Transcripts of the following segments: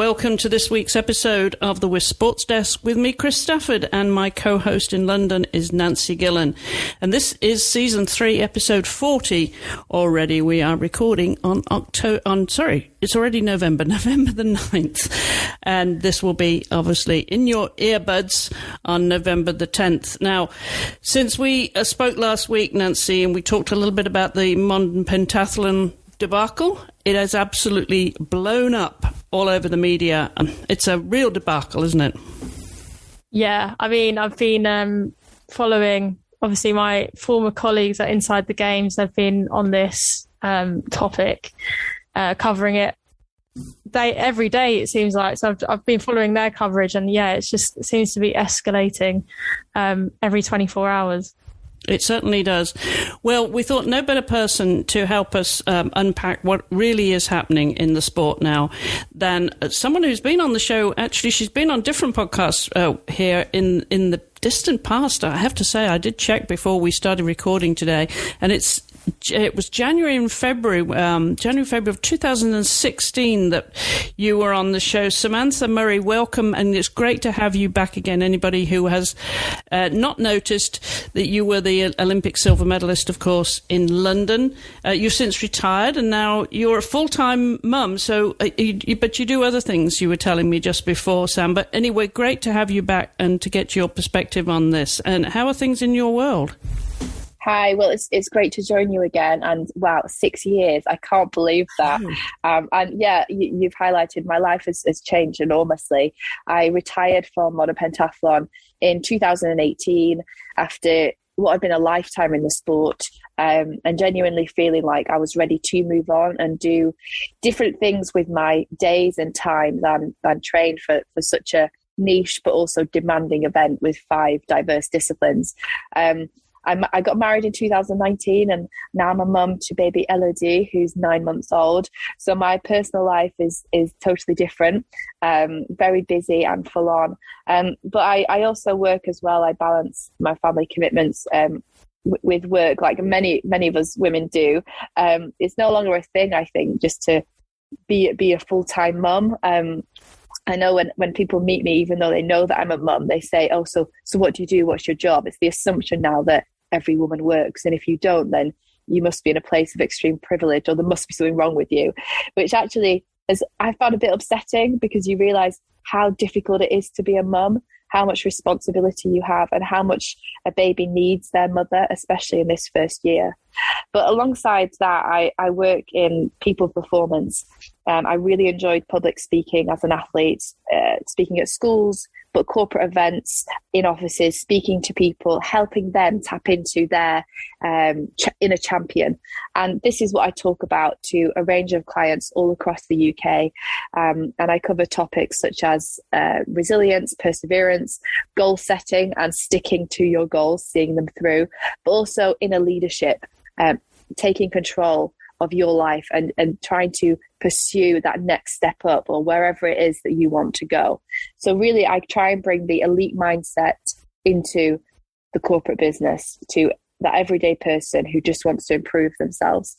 welcome to this week's episode of the WIS Sports Desk with me, Chris Stafford, and my co-host in London is Nancy Gillen. And this is Season 3, Episode 40 already. We are recording on it's already November the 9th. And this will be, obviously, in your earbuds on November the 10th. Now, since we spoke last week, Nancy, and we talked a little bit about the modern pentathlon debacle, it has absolutely blown up all over the media. It's a real debacle, isn't it? Yeah, I mean, I've been following, obviously, my former colleagues at Inside the Games. They've been on this topic, covering it every day, it seems like. So I've been following their coverage, and yeah, it seems to be escalating every 24 hours. It certainly does. Well, we thought no better person to help us unpack what really is happening in the sport now than someone who's been on the show. Actually, she's been on different podcasts here in the distant past. I have to say, I did check before we started recording today, and it was January and February of 2016 that you were on the show. Samantha Murray, welcome, and it's great to have you back again. Anybody who has not noticed that you were the Olympic silver medalist, of course, in London. You've since retired, and now you're a full-time mum, so but you do other things, you were telling me just before, Sam. But anyway, great to have you back and to get your perspective on this. And how are things in your world? Hi, well, it's great to join you again. And wow, 6 years. I can't believe that. And yeah, you've highlighted my life has changed enormously. I retired from modern pentathlon in 2018 after what had been a lifetime in the sport, and genuinely feeling like I was ready to move on and do different things with my days and time than train for such a niche but also demanding event with 5 diverse disciplines. I got married in 2019, and now I'm a mum to baby Elodie, who's 9 months old. So my personal life is totally different, very busy and full on. But I also work as well. I balance my family commitments with work, like many of us women do. It's no longer a thing, I think, just to be a full-time mum. I know when people meet me, even though they know that I'm a mum, they say, oh, so what do you do? What's your job? It's the assumption now that every woman works. And if you don't, then you must be in a place of extreme privilege, or there must be something wrong with you, which actually I found a bit upsetting, because you realise how difficult it is to be a mum, how much responsibility you have, and how much a baby needs their mother, especially in this first year. But alongside that, I work in people performance. I really enjoyed public speaking as an athlete, speaking at schools, but corporate events, in offices, speaking to people, helping them tap into their inner champion. And this is what I talk about to a range of clients all across the UK. And I cover topics such as resilience, perseverance, goal setting and sticking to your goals, seeing them through, but also inner leadership, taking control of your life and trying to pursue that next step up, or wherever it is that you want to go. So really, I try and bring the elite mindset into the corporate business, to the everyday person who just wants to improve themselves.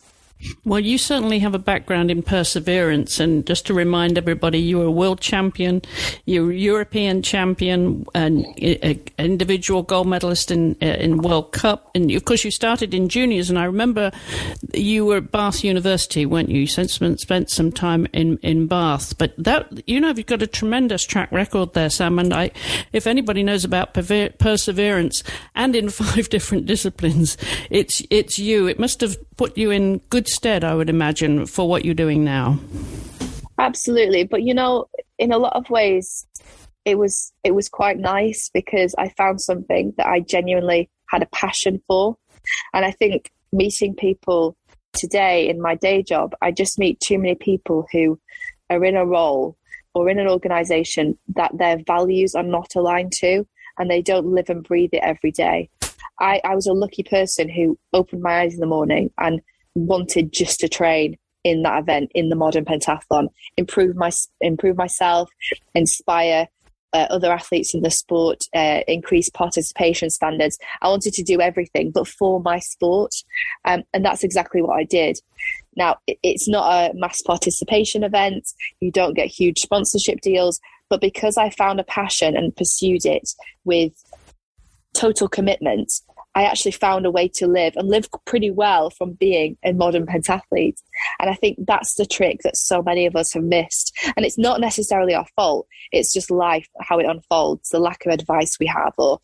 Well, you certainly have a background in perseverance, and just to remind everybody, you were a world champion, you were a European champion, and individual gold medalist in World Cup, and of course you started in juniors. And I remember you were at Bath University, weren't you? You spent some time in Bath, but that, you've got a tremendous track record there, Sam. And if anybody knows about perseverance, and in 5 different disciplines, it's you. It must have put you in good stead, I would imagine, for what you're doing now. Absolutely. But in a lot of ways it was quite nice, because I found something that I genuinely had a passion for. And I think meeting people today in my day job, I just meet too many people who are in a role or in an organization that their values are not aligned to, and they don't live and breathe it every day. I was a lucky person who opened my eyes in the morning and wanted just to train in that event, in the modern pentathlon, improve myself, inspire other athletes in the sport, increase participation standards. I wanted to do everything, but for my sport. And that's exactly what I did. Now, it's not a mass participation event. You don't get huge sponsorship deals. But because I found a passion and pursued it with total commitment, I actually found a way to live and live pretty well from being a modern pentathlete. And I think that's the trick that so many of us have missed. And it's not necessarily our fault. It's just life, how it unfolds, the lack of advice we have, or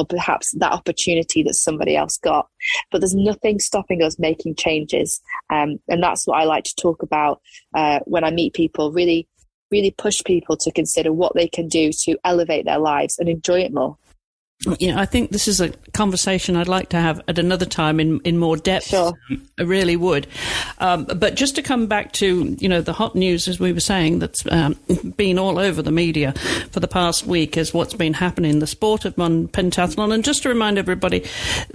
perhaps that opportunity that somebody else got. But there's nothing stopping us making changes. And that's what I like to talk about when I meet people, really push people to consider what they can do to elevate their lives and enjoy it more. Yeah, I think this is a conversation I'd like to have at another time in more depth. Sure. I really would. But just to come back to, the hot news, as we were saying, that's been all over the media for the past week is what's been happening in the sport of modern pentathlon. And just to remind everybody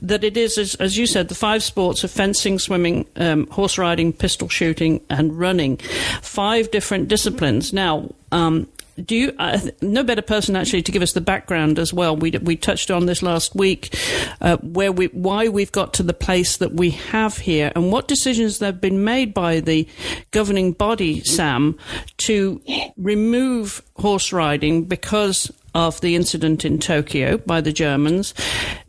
that it is, as you said, the 5 sports of fencing, swimming, horse riding, pistol shooting and running. 5 different disciplines. Now, do you no better person actually to give us the background as well? We touched on this last week, why we've got to the place that we have here, and what decisions have been made by the governing body, Sam, to remove horse riding because of the incident in Tokyo by the Germans,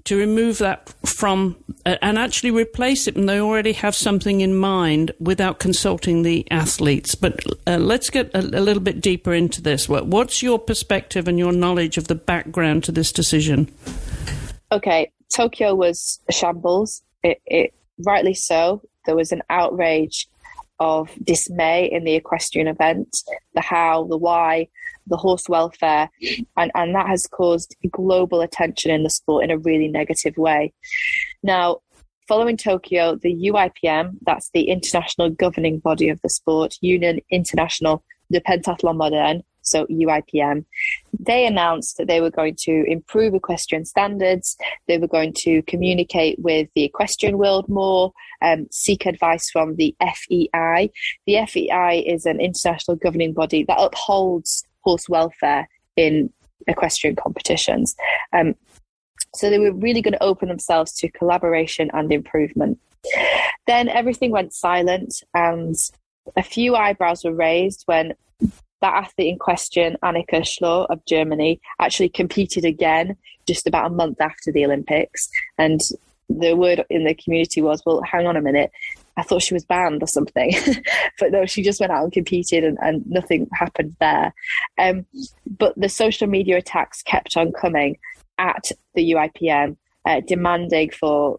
to remove that from and actually replace it, and they already have something in mind without consulting the athletes. But let's get a little bit deeper into this. What's your perspective and your knowledge of the background to this decision? Okay, Tokyo was a shambles. It rightly so. There was an outrage of dismay in the equestrian event, the how, the why, the horse welfare, and that has caused global attention in the sport in a really negative way. Now, following Tokyo, the UIPM, that's the international governing body of the sport, Union International de Pentathlon Moderne, so UIPM, they announced that they were going to improve equestrian standards, they were going to communicate with the equestrian world more, seek advice from the FEI. The FEI is an international governing body that upholds horse welfare in equestrian competitions. So they were really going to open themselves to collaboration and improvement. Then everything went silent, and a few eyebrows were raised when that athlete in question, Annika Schloh of Germany, actually competed again just about a month after the Olympics. And the word in the community was, well, hang on a minute, I thought she was banned or something. But no, she just went out and competed, and nothing happened there. But the social media attacks kept on coming at the UIPM, demanding for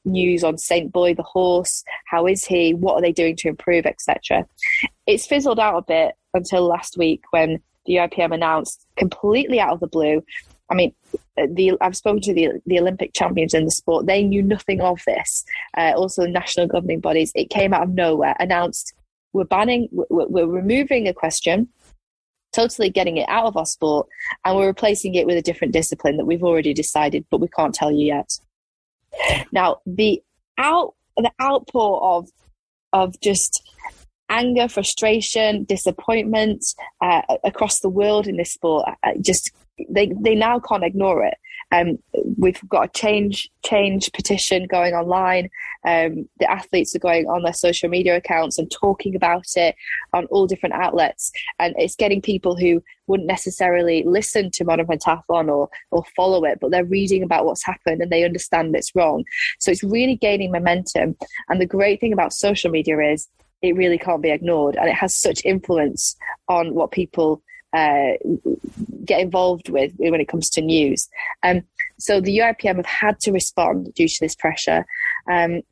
news on Saint Boy the horse. How is he? What are they doing to improve, etc. It's fizzled out a bit until last week when the UIPM announced completely out of the blue. I mean, I've spoken to the Olympic champions in the sport. They knew nothing of this. Also, the national governing bodies, it came out of nowhere, announced we're removing equestrian, totally getting it out of our sport, and we're replacing it with a different discipline that we've already decided, but we can't tell you yet. Now, the outpour of just anger, frustration, disappointment across the world in this sport, they now can't ignore it. We've got a change petition going online. The athletes are going on their social media accounts and talking about it on all different outlets, and it's getting people who wouldn't necessarily listen to modern pentathlon or follow it, but they're reading about what's happened and they understand it's wrong. So it's really gaining momentum, and the great thing about social media is it really can't be ignored, and it has such influence on what people get involved with when it comes to news. So the UIPM have had to respond due to this pressure. And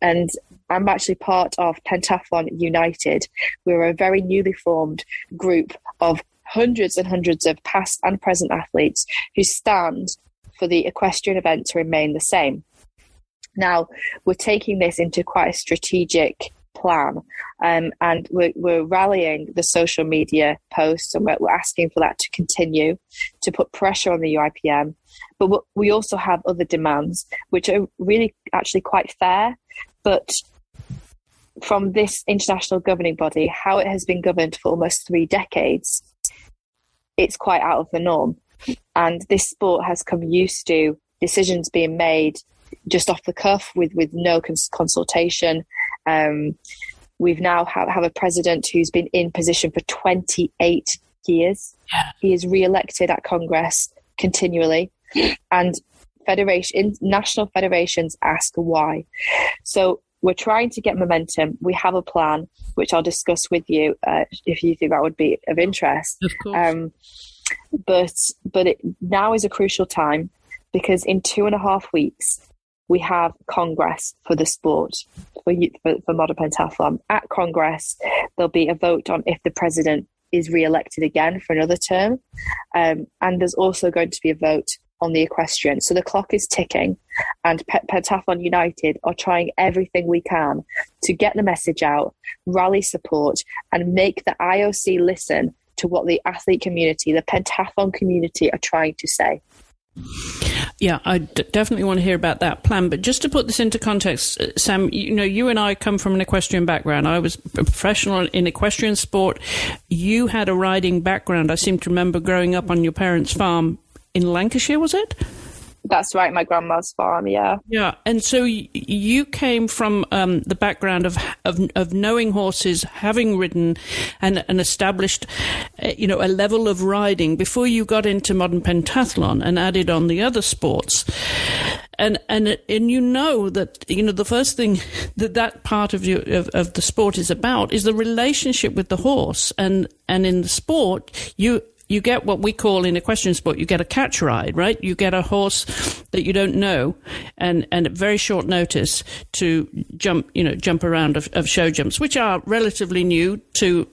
I'm actually part of Pentathlon United. We're a very newly formed group of hundreds and hundreds of past and present athletes who stand for the equestrian event to remain the same. Now, we're taking this into quite a strategic plan, and we're rallying the social media posts, and we're asking for that to continue, to put pressure on the UIPM. But we also have other demands, which are really actually quite fair, but from this international governing body, how it has been governed for almost 3 decades, it's quite out of the norm. And this sport has come used to decisions being made just off the cuff with no consultation. We've now have a president who's been in position for 28 years. Yeah. He is re-elected at Congress continually, and national federations ask why. So we're trying to get momentum. We have a plan, which I'll discuss with you if you think that would be of interest. Of course. But now is a crucial time, because in 2.5 weeks, we have Congress for the sport, for modern pentathlon. At Congress, there'll be a vote on if the president is re-elected again for another term. And there's also going to be a vote on the equestrian. So the clock is ticking, and Pentathlon United are trying everything we can to get the message out, rally support, and make the IOC listen to what the athlete community, the pentathlon community, are trying to say. Yeah, I definitely want to hear about that plan. But just to put this into context, Sam, you and I come from an equestrian background. I was a professional in equestrian sport. You had a riding background. I seem to remember growing up on your parents' farm in Lancashire, was it? That's right, my grandma's farm, yeah. Yeah, and so you came from the background of knowing horses, having ridden and established, a level of riding before you got into modern pentathlon and added on the other sports. And you know that, the first thing that part of the sport is about is the relationship with the horse. And in the sport, you get what we call in equestrian sport, you get a catch ride, right? You get a horse that you don't know and at very short notice to jump around of show jumps, which are relatively new to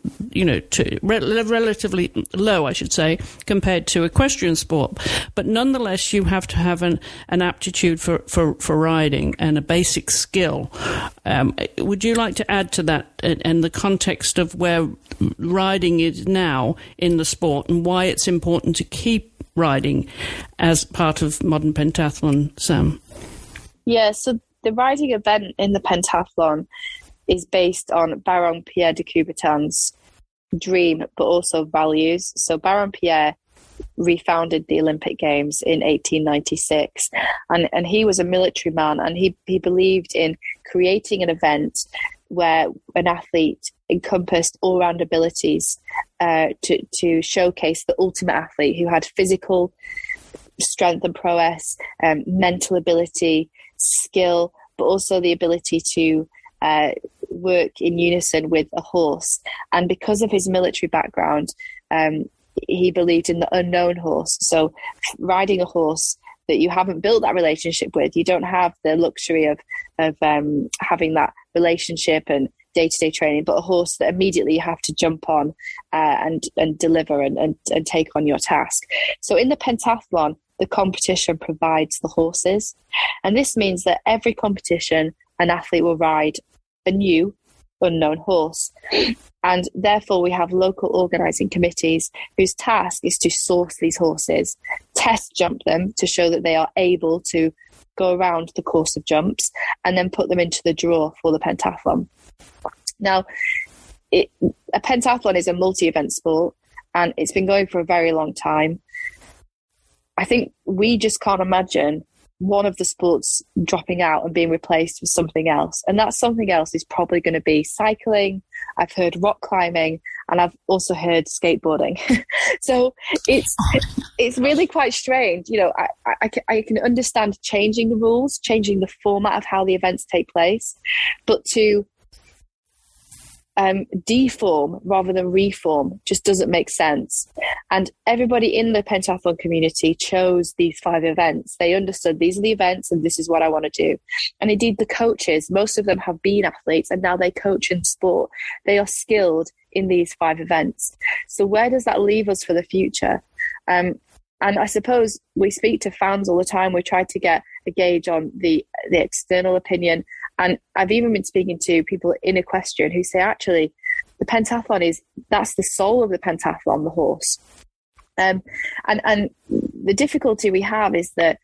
relatively low, I should say, compared to equestrian sport. But nonetheless, you have to have an aptitude for riding and a basic skill. Would you like to add to that and the context of where riding is now in the sport and why it's important to keep riding as part of modern pentathlon, Sam? Yeah, so the riding event in the pentathlon is based on Baron Pierre de Coubertin's dream, but also values. So Baron Pierre refounded the Olympic Games in 1896, and he was a military man, and he believed in creating an event where an athlete encompassed all-round abilities to showcase the ultimate athlete who had physical strength and prowess, mental ability, skill, but also the ability to work in unison with a horse. And because of his military background, he believed in the unknown horse. So riding a horse that you haven't built that relationship with, you don't have the luxury of having that relationship and day-to-day training, but a horse that immediately you have to jump on and deliver and take on your task. So in the pentathlon, the competition provides the horses. And this means that every competition, an athlete will ride a new unknown horse. And therefore, we have local organising committees whose task is to source these horses, test jump them to show that they are able to go around the course of jumps, and then put them into the draw for the pentathlon. Now, a pentathlon is a multi-event sport, and it's been going for a very long time. I think we just can't imagine one of the sports dropping out and being replaced with something else. And that something else is probably going to be cycling. I've heard rock climbing, and I've also heard skateboarding. So it's really quite strange. I can understand changing the rules, changing the format of how the events take place, but to deform rather than reform just doesn't make sense. And everybody in the pentathlon community chose these 5 events. They understood these are the events and this is what I want to do. And indeed the coaches, most of them have been athletes and now they coach in sport. They are skilled in these 5 events. So where does that leave us for the future? And I suppose we speak to fans all the time. We try to get a gauge on the external opinion. And I've even been speaking to people in equestrian who say, actually, the pentathlon that's the soul of the pentathlon, the horse. And the difficulty we have is that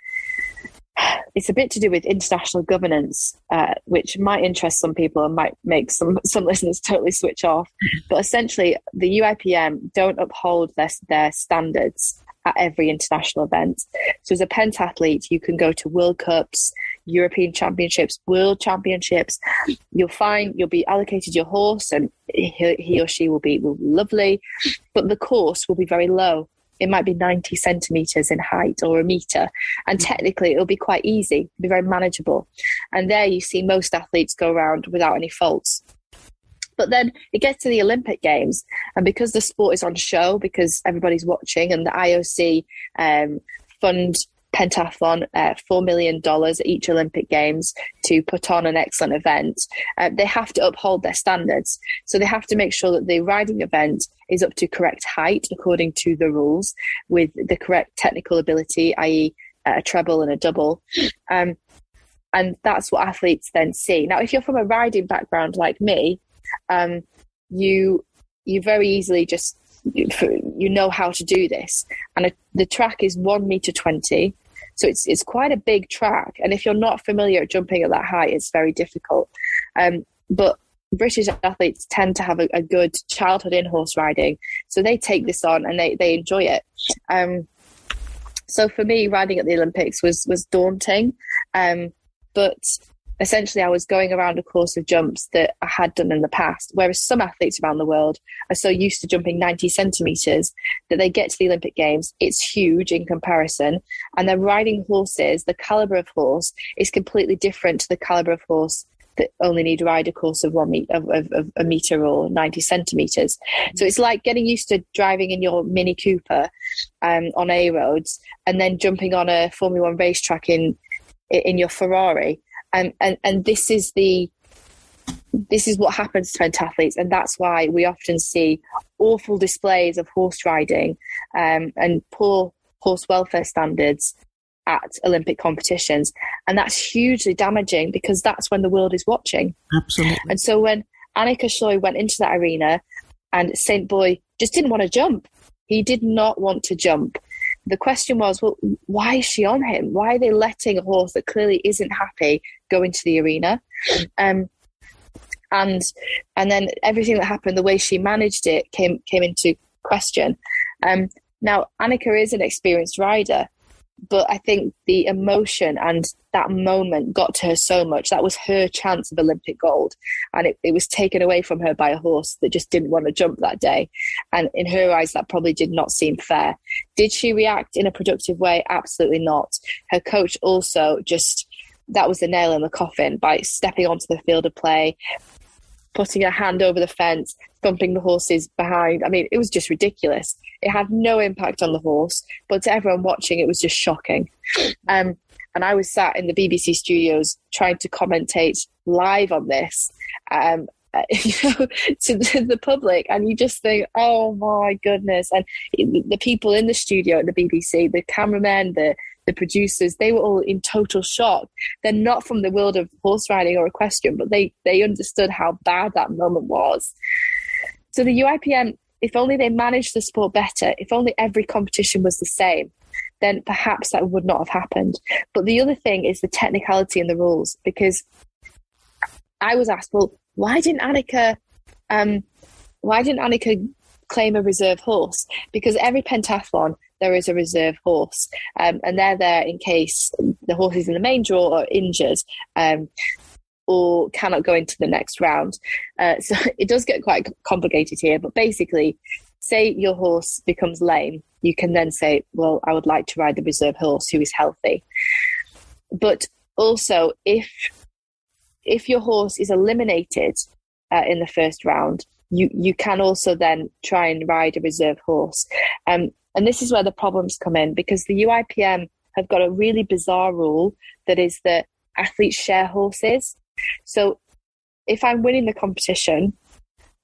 it's a bit to do with international governance, which might interest some people and might make some listeners totally switch off. But essentially, the UIPM don't uphold their standards at every international event. So as a pentathlete, you can go to World Cups, European Championships, World Championships. You'll find you'll be allocated your horse, and he or she will be lovely, but the course will be very low. It might be 90 centimetres in height or a metre, and technically it'll be quite easy, it'll be very manageable. And there you see most athletes go around without any faults. But then it gets to the Olympic Games, and because the sport is on show, because everybody's watching, and the IOC fund Pentathlon $4 million at each Olympic Games to put on an excellent event, they have to uphold their standards. So they have to make sure that the riding event is up to correct height according to the rules, with the correct technical ability, i.e. a treble and a double. And that's what athletes then see. Now, if you're from a riding background like me, you very easily just, you know how to do this. And the track is 1.20 meters. So it's quite a big track. And if you're not familiar at jumping at that height, it's very difficult. But British athletes tend to have a good childhood in horse riding. So they take this on and they enjoy it. So for me, riding at the Olympics was daunting. But essentially, I was going around a course of jumps that I had done in the past, whereas some athletes around the world are so used to jumping 90 centimetres that they get to the Olympic Games. It's huge in comparison. And they're riding horses. The calibre of horse is completely different to the calibre of horse that only need to ride a course of a metre or 90 centimetres. So it's like getting used to driving in your Mini Cooper on A roads and then jumping on a Formula One racetrack in your Ferrari. And this is what happens to pentathletes, and that's why we often see awful displays of horse riding and poor horse welfare standards at Olympic competitions, and that's hugely damaging because that's when the world is watching. Absolutely. And so when Annika Shoy went into that arena, and Saint Boy just didn't want to jump, he did not want to jump. The question was, well, why is she on him? Why are they letting a horse that clearly isn't happy go into the arena? And then everything that happened, the way she managed it came into question. Now, Annika is an experienced rider, but I think the emotion and that moment got to her so much. That was her chance of Olympic gold. And it was taken away from her by a horse that just didn't want to jump that day. And in her eyes, that probably did not seem fair. Did she react in a productive way? Absolutely not. Her coach also that was the nail in the coffin by stepping onto the field of play, putting her hand over the fence, thumping the horses behind. I mean, it was just ridiculous. It had no impact on the horse, but to everyone watching, it was just shocking. And I was sat in the BBC studios trying to commentate live on this, to the public, and you just think, oh my goodness. And the people in the studio at the BBC, the cameramen, the producers, they were all in total shock. They're not from the world of horse riding or equestrian, but they understood how bad that moment was. So the UIPM, if only they managed the sport better, if only every competition was the same, then perhaps that would not have happened. But the other thing is the technicality in the rules, because I was asked, well, why didn't Annika claim a reserve horse? Because every pentathlon there is a reserve horse, and they're there in case the horses in the main draw are injured or cannot go into the next round. So it does get quite complicated here, but basically, say your horse becomes lame, you can then say, well, I would like to ride the reserve horse who is healthy. But also, if your horse is eliminated in the first round, you can also then try and ride a reserve horse. And this is where the problems come in, because the UIPM have got a really bizarre rule that is that athletes share horses. So if I'm winning the competition,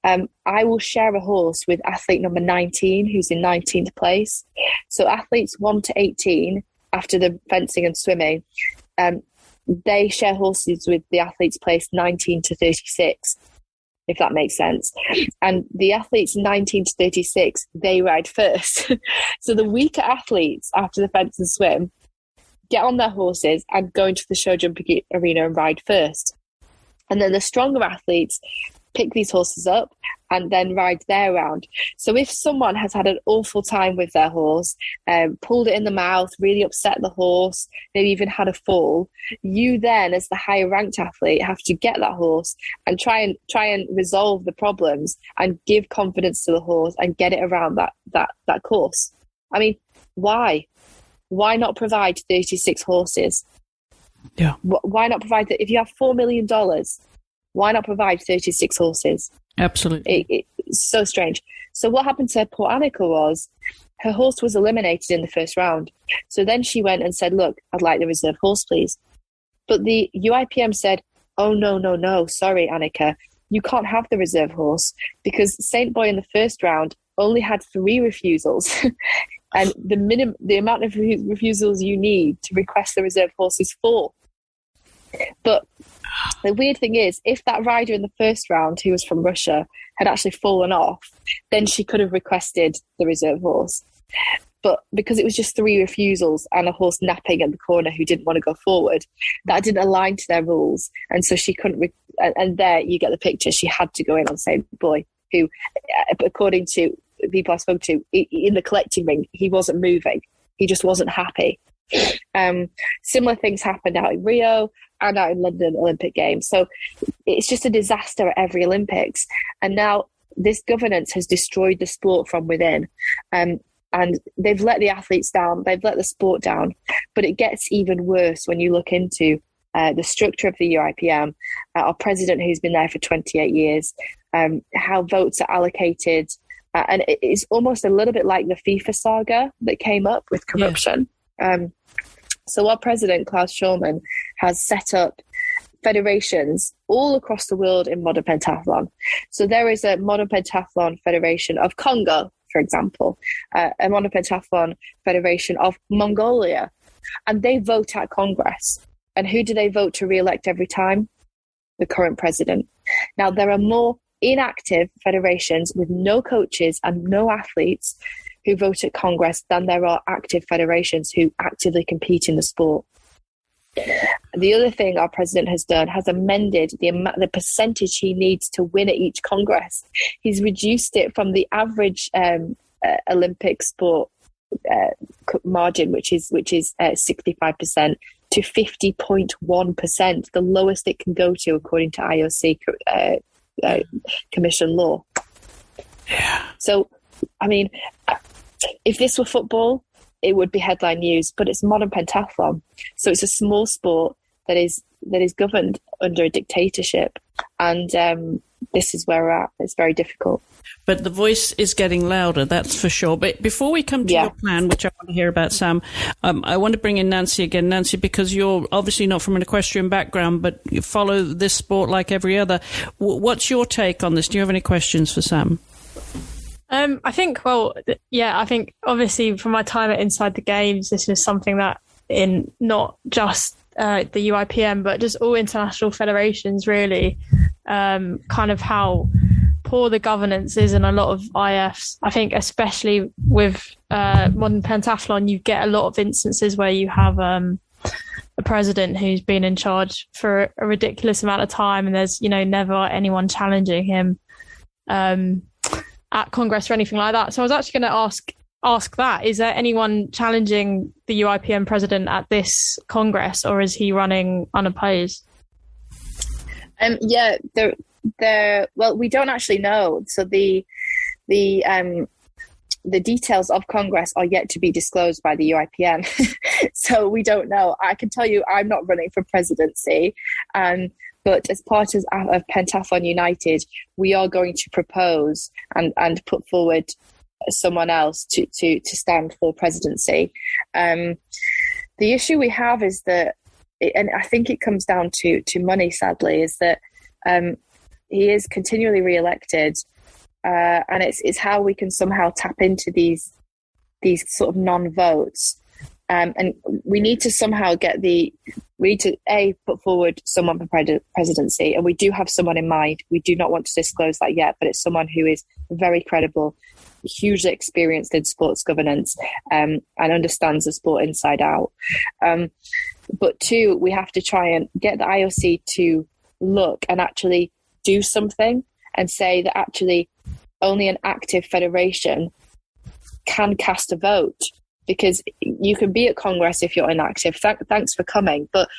I will share a horse with athlete number 19, who's in 19th place. So athletes 1 to 18, after the fencing and swimming, they share horses with the athletes placed 19 to 36, if that makes sense. And the athletes 19 to 36, they ride first. So the weaker athletes after the fence and swim get on their horses and go into the show jumping arena and ride first. And then the stronger athletes pick these horses up and then ride their round. So if someone has had an awful time with their horse, pulled it in the mouth, really upset the horse, maybe even had a fall, you then, as the higher ranked athlete, have to get that horse and try and resolve the problems and give confidence to the horse and get it around that course. I mean, why? Why not provide 36 horses? Yeah. Why not provide that? If you have $4 million, why not provide 36 horses? Absolutely. It's so strange. So what happened to poor Annika was her horse was eliminated in the first round. So then she went and said, look, I'd like the reserve horse, please. But the UIPM said, oh, no, sorry, Annika, you can't have the reserve horse because Saint Boy in the first round only had 3 refusals. And the amount of refusals you need to request the reserve horse is 4. But the weird thing is, if that rider in the first round, who was from Russia, had actually fallen off, then she could have requested the reserve horse. But because it was just 3 refusals and a horse napping at the corner who didn't want to go forward, that didn't align to their rules. And so she couldn't, and there you get the picture. She had to go in on Saint Boy, who, according to people I spoke to, in the collecting ring, he wasn't moving. He just wasn't happy. Similar things happened out in Rio and out in London Olympic Games. So it's just a disaster at every Olympics. And now this governance has destroyed the sport from within. And they've let the athletes down. They've let the sport down. But it gets even worse when you look into the structure of the UIPM, our president who's been there for 28 years, how votes are allocated. And it's almost a little bit like the FIFA saga that came up with corruption. Yeah. So our president, Klaus Schulman, has set up federations all across the world in modern pentathlon. So there is a modern pentathlon federation of Congo, for example, a modern pentathlon federation of Mongolia, and they vote at Congress. And who do they vote to re-elect every time? The current president. Now, there are more inactive federations with no coaches and no athletes who vote at Congress than there are active federations who actively compete in the sport. The other thing our president has done has amended the percentage he needs to win at each Congress. He's reduced it from the average Olympic sport margin, which is 65%, to 50.1%, the lowest it can go to according to IOC commission law. Yeah. So, I mean, if this were football, it would be headline news, but it's modern pentathlon. So it's a small sport that is governed under a dictatorship. And this is where we're at. It's very difficult. But the voice is getting louder, that's for sure. But before we come to your plan, which I want to hear about, Sam, I want to bring in Nancy again. Nancy, because you're obviously not from an equestrian background, but you follow this sport like every other. What's your take on this? Do you have any questions for Sam? I think obviously from my time at Inside the Games, this is something that in not just the UIPM, but just all international federations really, kind of how poor the governance is in a lot of IFs. I think especially with modern pentathlon, you get a lot of instances where you have a president who's been in charge for a ridiculous amount of time and there's, never anyone challenging him at Congress or anything like that. So I was actually going to ask that. Is there anyone challenging the UIPM president at this Congress, or is he running unopposed? Well, we don't actually know. So the details of Congress are yet to be disclosed by the UIPM. So we don't know. I can tell you I'm not running for presidency. But as part of Pentathlon United, we are going to propose and put forward someone else to stand for presidency. The issue we have is that, and I think it comes down to money, sadly, is that he is continually re-elected, and it's how we can somehow tap into these sort of non-votes. And we need to somehow put forward someone for presidency, and we do have someone in mind. We do not want to disclose that yet, but it's someone who is very credible, hugely experienced in sports governance, and understands the sport inside out. But 2, we have to try and get the IOC to look and actually do something and say that actually only an active federation can cast a vote, because you can be at Congress if you're inactive. Thanks for coming, but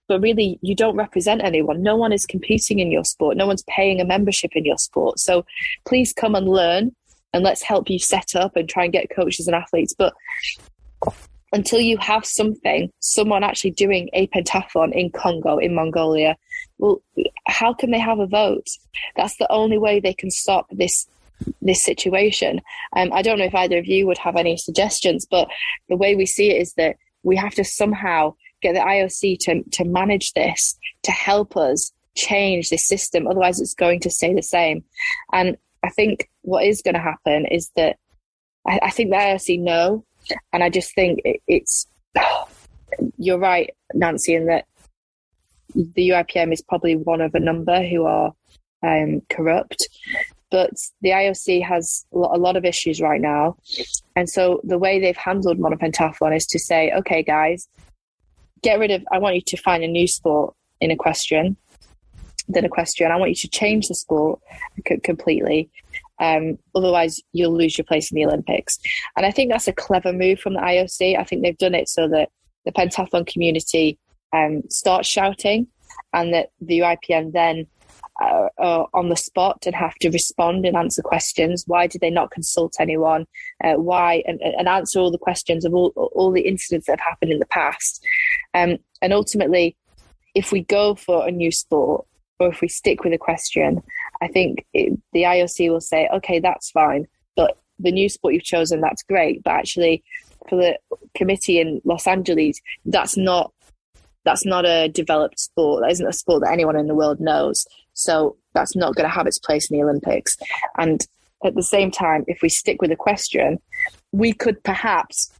really you don't represent anyone. No one is competing in your sport. No one's paying a membership in your sport. So please come and learn, and let's help you set up and try and get coaches and athletes. But until you have someone actually doing a pentathlon in Congo, in Mongolia, well, how can they have a vote? That's the only way they can stop this situation. I don't know if either of you would have any suggestions, but the way we see it is that we have to somehow get the IOC to manage this, to help us change this system. Otherwise, it's going to stay the same. And I think what is going to happen is that I think the IOC know, and I just think it's you're right, Nancy, in that the UIPM is probably one of a number who are corrupt. But the IOC has a lot of issues right now. And so the way they've handled monopentathlon is to say, okay, guys, I want you to find a new sport in equestrian. I want you to change the sport completely. Otherwise, you'll lose your place in the Olympics. And I think that's a clever move from the IOC. I think they've done it so that the pentathlon community starts shouting, and that the UIPM then are on the spot and have to respond and answer questions. Why did they not consult anyone? Why? And answer all the questions of all the incidents that have happened in the past. And ultimately, if we go for a new sport, or if we stick with equestrian, I think the IOC will say, okay, that's fine, but the new sport you've chosen, that's great. But actually, for the committee in Los Angeles, that's not a developed sport. That isn't a sport that anyone in the world knows. So that's not going to have its place in the Olympics. And at the same time, if we stick with equestrian, we could perhaps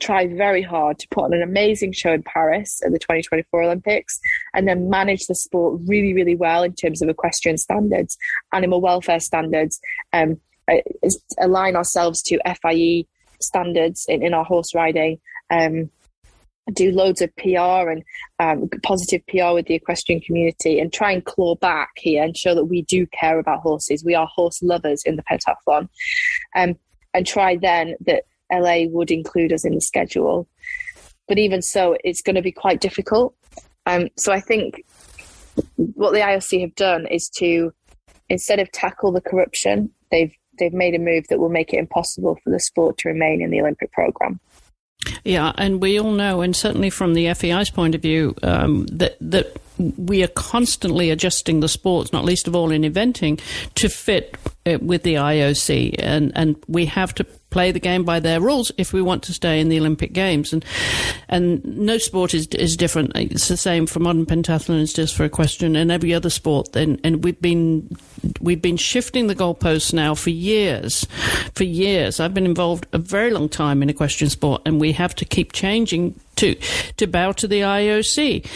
try very hard to put on an amazing show in Paris at the 2024 Olympics, and then manage the sport really, really well in terms of equestrian standards, animal welfare standards, align ourselves to FIE standards in our horse riding, do loads of PR and positive PR with the equestrian community, and try and claw back here and show that we do care about horses. We are horse lovers in the pentathlon, and try then that LA would include us in the schedule. But even so, it's going to be quite difficult. So I think what the IOC have done is to, instead of tackle the corruption, they've made a move that will make it impossible for the sport to remain in the Olympic program. Yeah, and we all know, and certainly from the FEI's point of view, that we are constantly adjusting the sports, not least of all in eventing, to fit with the IOC, and we have to play the game by their rules if we want to stay in the Olympic Games. And no sport is different. It's the same for modern pentathlon as it is for equestrian and every other sport. And we've been shifting the goalposts now for years. For years, I've been involved a very long time in equestrian sport, and we have to keep changing to bow to the IOC.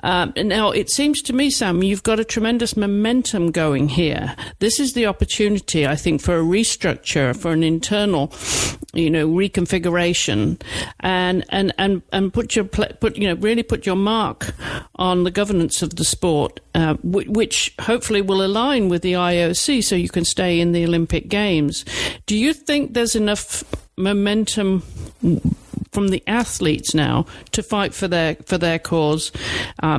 Now, it seems to me, Sam, you've got a tremendous momentum going here. This is the opportunity, I think, for a restructure, for an internal, reconfiguration, and put your mark on the governance of the sport, which hopefully will align with the IOC, so you can stay in the Olympic Games. Do you think there's enough momentum from the athletes now to fight for their cause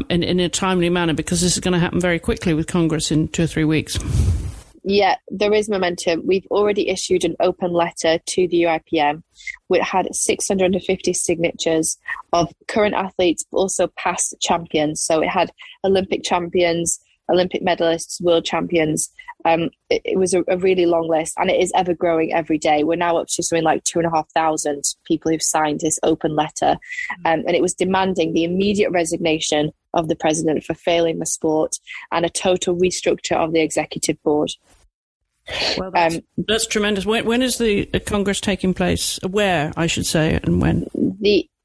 in a timely manner, because this is going to happen very quickly with Congress in 2 or 3 weeks? Yeah, there is momentum. We've already issued an open letter to the UIPM, which had 650 signatures of current athletes, but also past champions. So it had Olympic champions, Olympic medalists, world champions. It was a really long list, and it is ever growing every day. We're now up to something like 2,500 people who've signed this open letter. And it was demanding the immediate resignation of the president for failing the sport and a total restructure of the executive board. Well, that's tremendous. When is the Congress taking place? Where, I should say, and when?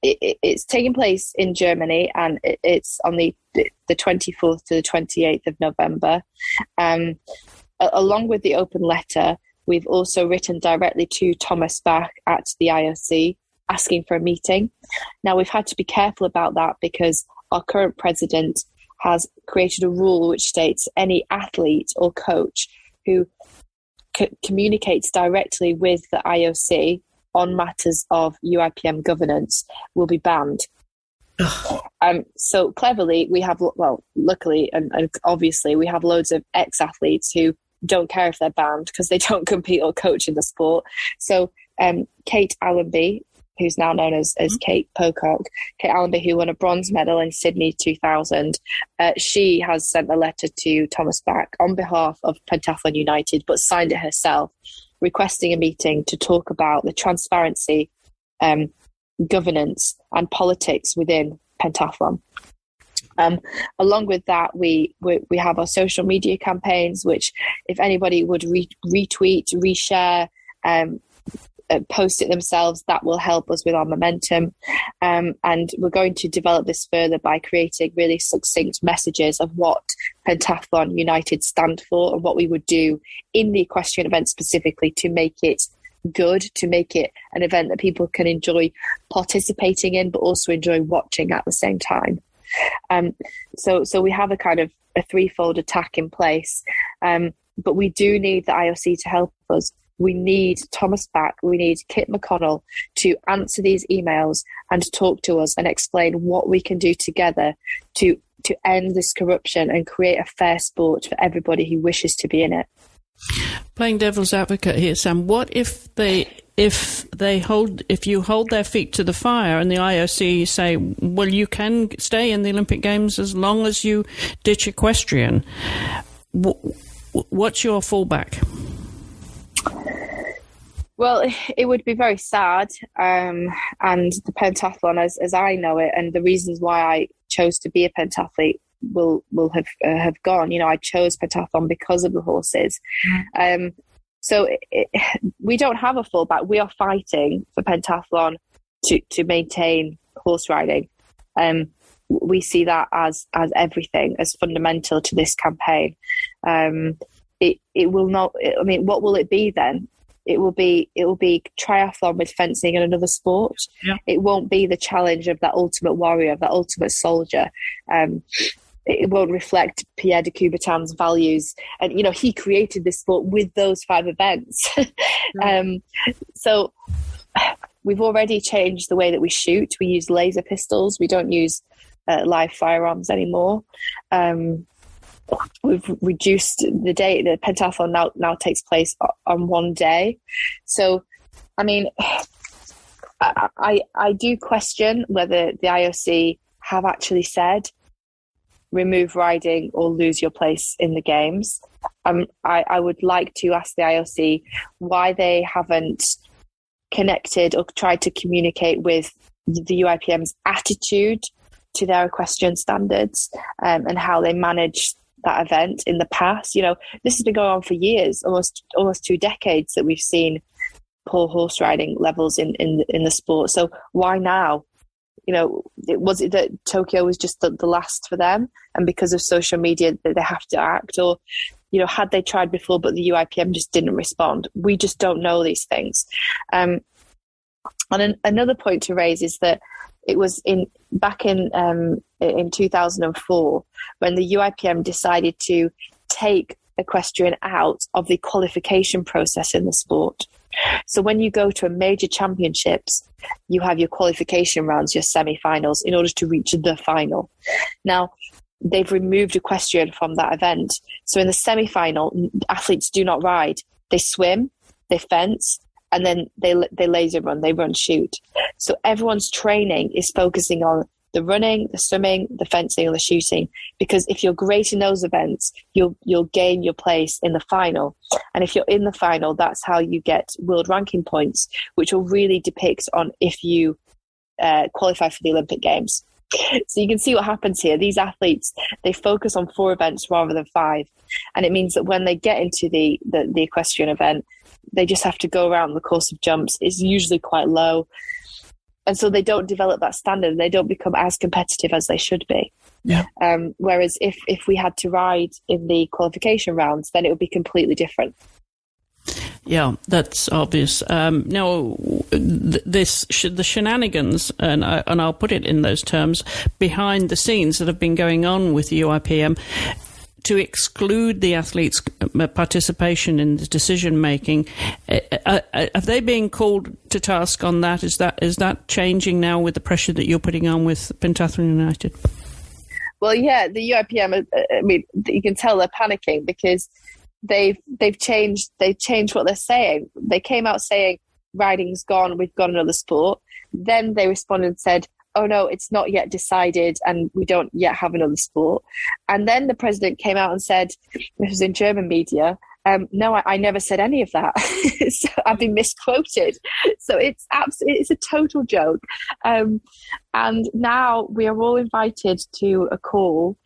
It's taking place in Germany, and it's on the 24th to the 28th of November. Along with the open letter, we've also written directly to Thomas Bach at the IOC asking for a meeting. Now, we've had to be careful about that because our current president has created a rule which states any athlete or coach who communicates directly with the IOC on matters of UIPM governance will be banned. So cleverly, we have, well, luckily and obviously, we have loads of ex-athletes who don't care if they're banned because they don't compete or coach in the sport. So Kate Allenby, who's now known as Kate Pocock, Kate Allenby, who won a bronze medal in Sydney 2000, she has sent a letter to Thomas Bach on behalf of Pentathlon United, but signed it herself, requesting a meeting to talk about the transparency, governance and politics within pentathlon. Along with that, we have our social media campaigns, which if anybody would retweet, reshare, post it themselves, that will help us with our momentum. And we're going to develop this further by creating really succinct messages of what Pentathlon United stand for and what we would do in the equestrian event specifically to make it good, to make it an event that people can enjoy participating in, but also enjoy watching at the same time. So we have a kind of a threefold attack in place, but we do need the IOC to help us. We need Thomas Bach, we need Kit McConnell to answer these emails and talk to us and explain what we can do together to end this corruption and create a fair sport for everybody who wishes to be in it. Playing devil's advocate here, Sam, what if you hold their feet to the fire and the IOC say, well, you can stay in the Olympic Games as long as you ditch equestrian? What's your fallback? Well, it would be very sad, and the pentathlon, as I know it, and the reasons why I chose to be a pentathlete will have gone. You know, I chose pentathlon because of the horses. So we don't have a fallback. We are fighting for pentathlon to maintain horse riding. We see that as everything, as fundamental to this campaign. It will not. I mean, what will it be then? It will be triathlon with fencing and another sport. Yeah. It won't be the challenge of that ultimate warrior, that ultimate soldier. It won't reflect Pierre de Coubertin's values. And, you know, he created this sport with those 5 events. So we've already changed the way that we shoot. We use laser pistols. We don't use live firearms anymore. We've reduced the day. The pentathlon now takes place on one day. So, I mean, I do question whether the IOC have actually said remove riding or lose your place in the games. I would like to ask the IOC why they haven't connected or tried to communicate with the UIPM's attitude to their equestrian standards, and how they manage that event in the past. You know, this has been going on for years, almost 2 decades, that we've seen poor horse riding levels in the sport. So why now? You know, was it that Tokyo was just the last for them, and because of social media that they have to act? Or, you know, had they tried before but the UIPM just didn't respond? We just don't know these things. And another point to raise is that it was back in 2004 when the UIPM decided to take equestrian out of the qualification process in the sport. So when you go to a major championships, you have your qualification rounds, your semi-finals, in order to reach the final. Now, they've removed equestrian from that event. So in the semi-final, athletes do not ride. They swim, they fence, and then they laser run, they run shoot. So everyone's training is focusing on the running, the swimming, the fencing, and the shooting. Because if you're great in those events, you'll gain your place in the final. And if you're in the final, that's how you get world ranking points, which will really depict on if you qualify for the Olympic Games. So you can see what happens here. These athletes, they focus on 4 events rather than 5. And it means that when they get into the equestrian event, they just have to go around the course of jumps. It's usually quite low. And so they don't develop that standard, and they don't become as competitive as they should be. Yeah. Whereas if we had to ride in the qualification rounds, then it would be completely different. Yeah, that's obvious. Now, the shenanigans, and I'll put it in those terms, behind the scenes that have been going on with UIPM, to exclude the athletes' participation in the decision making. Are they being called to task on that? Is that changing now with the pressure that you're putting on with Pentathlon United? Well, yeah, the UIPM. I mean, you can tell they're panicking because they've changed what they're saying. They came out saying riding's gone, we've got another sport. Then they responded and said, oh no, it's not yet decided and we don't yet have another sport. And then the president came out and said, this was in German media, no, I never said any of that. So I've been misquoted. So it's a total joke. And now we are all invited to a call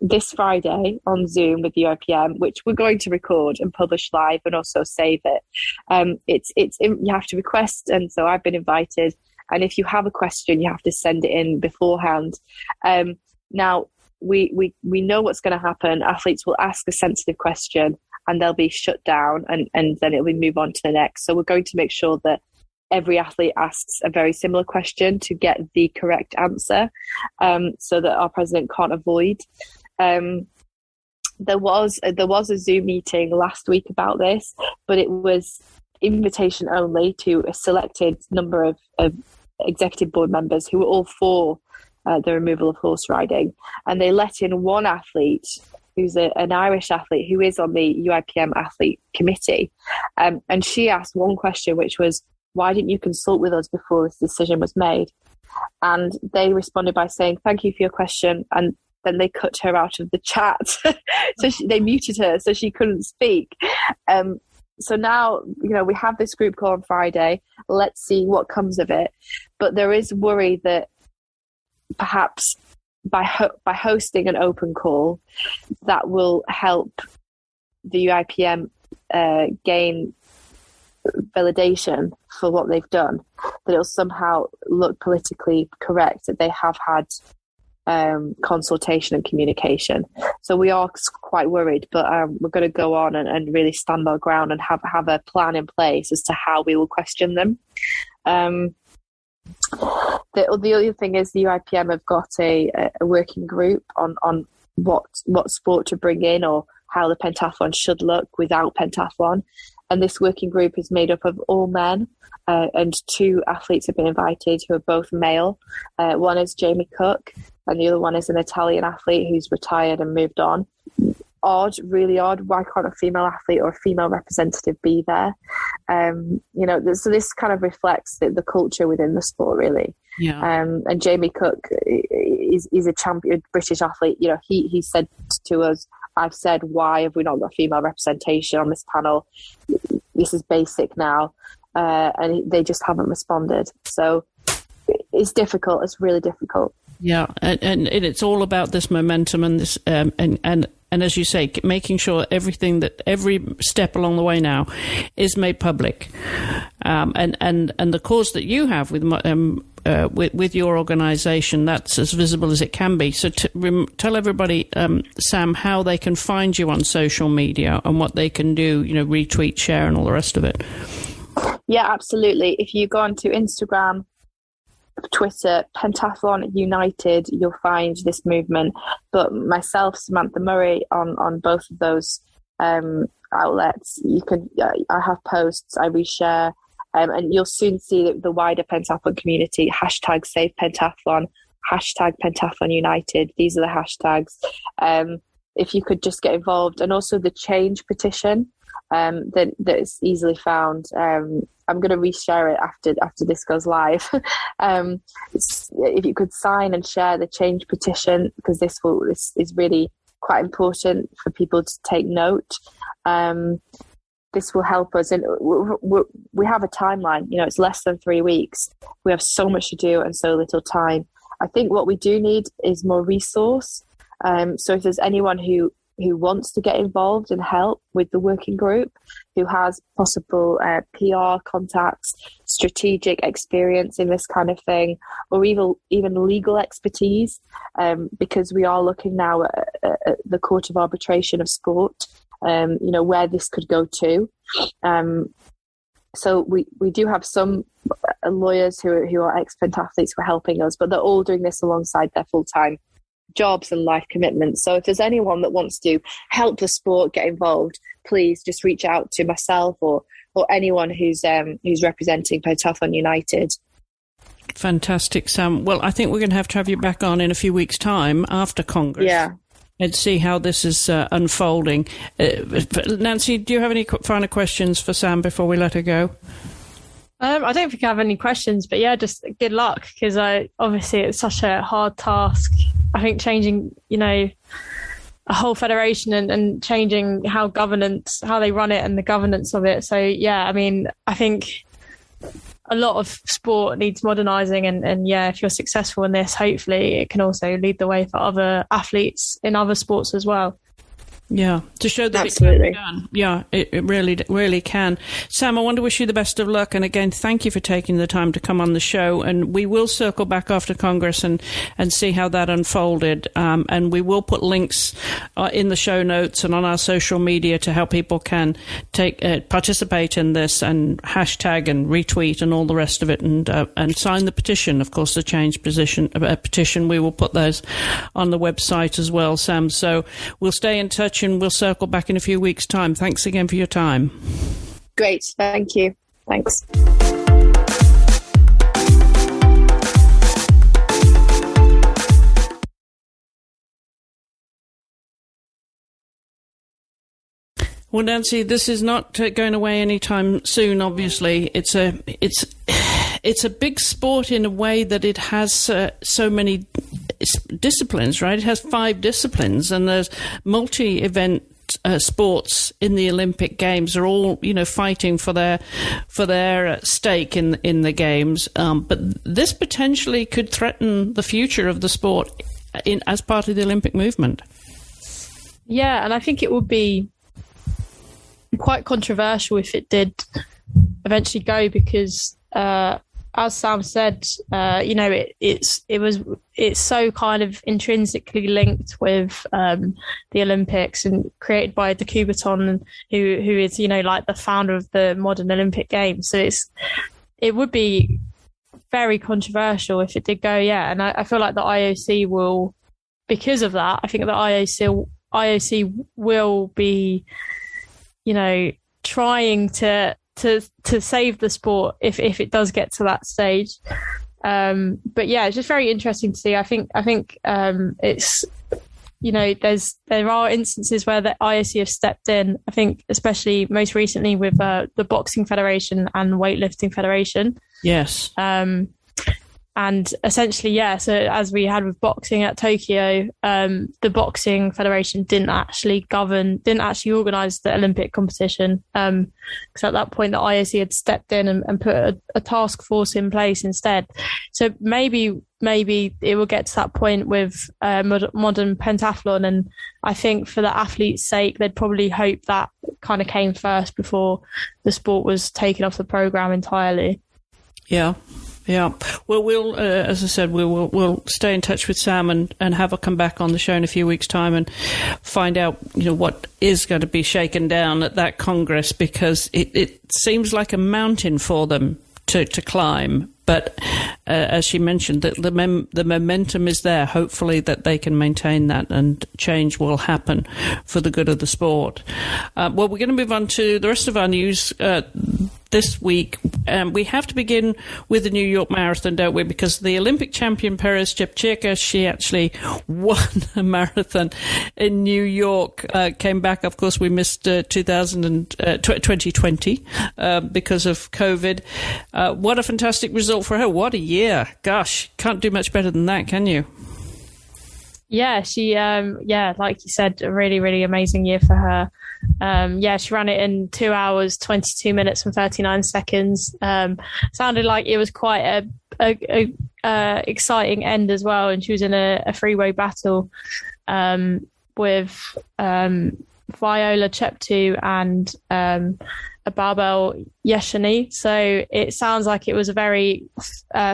this Friday on Zoom with the UIPM, which we're going to record and publish live and also save it. You have to request, and so I've been invited. And if you have a question, you have to send it in beforehand. Now, we know what's going to happen. Athletes will ask a sensitive question and they'll be shut down, and then it'll be move on to the next. So we're going to make sure that every athlete asks a very similar question to get the correct answer, so that our president can't avoid. There was a Zoom meeting last week about this, but it was invitation only to a selected number of executive board members who were all for the removal of horse riding, and they let in one athlete who's an Irish athlete who is on the UIPM athlete committee, and she asked one question, which was, why didn't you consult with us before this decision was made? And they responded by saying, thank you for your question, and then they cut her out of the chat. So they muted her so she couldn't speak. So now, we have this group call on Friday. Let's see what comes of it. But there is worry that perhaps by hosting an open call, that will help the UIPM gain validation for what they've done, that it'll somehow look politically correct, that they have had consultation and communication. So we are quite worried, but we're going to go on and really stand our ground and have a plan in place as to how we will question them. The other thing is the UIPM have got a working group on what sport to bring in or how the pentathlon should look without pentathlon. And this working group is made up of all men, and two athletes have been invited who are both male. One is Jamie Cook, and the other one is an Italian athlete who's retired and moved on. Odd, really odd. Why can't a female athlete or a female representative be there? So this kind of reflects the culture within the sport, really. Yeah. And Jamie Cook is a champion British athlete. He said to us, I've said, why have we not got female representation on this panel? This is basic now. And they just haven't responded. So it's difficult. It's really difficult. Yeah, and it's all about this momentum and this, and as you say, making sure every step along the way now is made public, and the cause that you have with your organisation, that's as visible as it can be. So tell everybody, Sam, how they can find you on social media and what they can do, retweet, share, and all the rest of it. Yeah, absolutely. If you go onto Instagram, Twitter, Pentathlon United, you'll find this movement. But myself, Samantha Murray, on both of those outlets, I have posts, I reshare, and you'll soon see the wider pentathlon community. #SavePentathlon, #Pentathlon United. These are the hashtags. If you could just get involved, and also the change petition that is easily found. I'm going to reshare it after this goes live. If you could sign and share the change petition, because this is really quite important for people to take note. This will help us, and we have a timeline. It's less than 3 weeks. We have so much to do and so little time. I think what we do need is more resource. So if there's anyone who wants to get involved and help with the working group, who has possible PR contacts, strategic experience in this kind of thing, or even legal expertise, because we are looking now at the Court of Arbitration of Sport, where this could go to. So we do have some lawyers who are ex-pentathletes who are helping us, but they're all doing this alongside their full-time jobs and life commitments. So if there's anyone that wants to help the sport get involved, please just reach out to myself or anyone who's representing Pentathlon United. Fantastic, Sam. Well, I think we're going to have you back on in a few weeks' time after Congress. Yeah. And see how this is unfolding. Nancy, do you have any final questions for Sam before we let her go? I don't think I have any questions, but yeah, just good luck, because obviously it's such a hard task. I think changing, a whole federation and changing how they run it and the governance of it. So yeah, I mean, I think a lot of sport needs modernising, and yeah, if you're successful in this, hopefully it can also lead the way for other athletes in other sports as well. Yeah, to show that Absolutely. it can be done. Yeah, it really can. Sam, I want to wish you the best of luck. And again, thank you for taking the time to come on the show. And we will circle back after Congress and see how that unfolded. And we will put links in the show notes and on our social media to how people can participate in this, and hashtag and retweet and all the rest of it, and sign the petition, of course, the change petition. We will put those on the website as well, Sam. So we'll stay in touch, and we'll circle back in a few weeks' time. Thanks again for your time. Great. Thank you. Thanks. Well, Nancy, this is not going away anytime soon. Obviously, it's a big sport in a way that it has so many disciplines, right? It has 5 disciplines, and there's multi-event sports in the Olympic Games are all, fighting for their stake in the games. But this potentially could threaten the future of the sport as part of the Olympic movement. Yeah, and I think it would be quite controversial if it did eventually go, because as Sam said, it's so kind of intrinsically linked with the Olympics, and created by de Coubertin, who is like the founder of the modern Olympic Games. So it would be very controversial if it did go. Yeah, and I feel like the IOC will, because of that. I think the IOC will be, trying to save the sport if it does get to that stage. But yeah, it's just very interesting to see. I think it's, there are instances where the IOC have stepped in. I think especially most recently with the Boxing Federation and Weightlifting Federation. Yes. And essentially, yeah, so as we had with boxing at Tokyo, the Boxing Federation didn't actually organise the Olympic competition. Because at that point, the IOC had stepped in and put a task force in place instead. So maybe it will get to that point with modern pentathlon. And I think for the athletes' sake, they'd probably hope that kind of came first before the sport was taken off the programme entirely. Yeah. Yeah. Well, we'll, as I said, we'll stay in touch with Sam and have her come back on the show in a few weeks' time and find out, what is going to be shaken down at that Congress, because it seems like a mountain for them to climb. But as she mentioned, the momentum is there. Hopefully that they can maintain that, and change will happen for the good of the sport. Well, we're going to move on to the rest of our news this week. We have to begin with the New York Marathon, don't we? Because the Olympic champion Perez Jepchirka, she actually won a marathon in New York, came back. Of course, we missed 2020 because of COVID. What a fantastic result for her. What a year. Gosh, can't do much better than that, can you? Yeah, she, like you said, a really, really amazing year for her. She ran it in 2 hours, 22 minutes and 39 seconds. Sounded like it was quite a exciting end as well. And she was in a freeway battle with Viola Cheptu and a barbell Yeshini. So it sounds like it was a very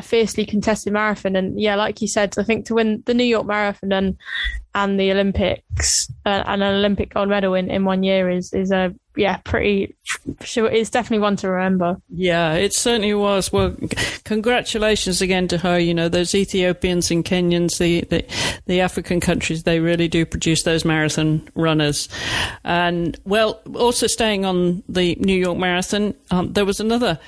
fiercely contested marathon. And yeah, like you said, I think to win the New York Marathon and the Olympics and an Olympic gold medal in 1 year is a pretty sure. It's definitely one to remember. Yeah, it certainly was. Well, congratulations again to her. You know, those Ethiopians and Kenyans, the African countries, they really do produce those marathon runners. And well, also staying on the New York Marathon, there was an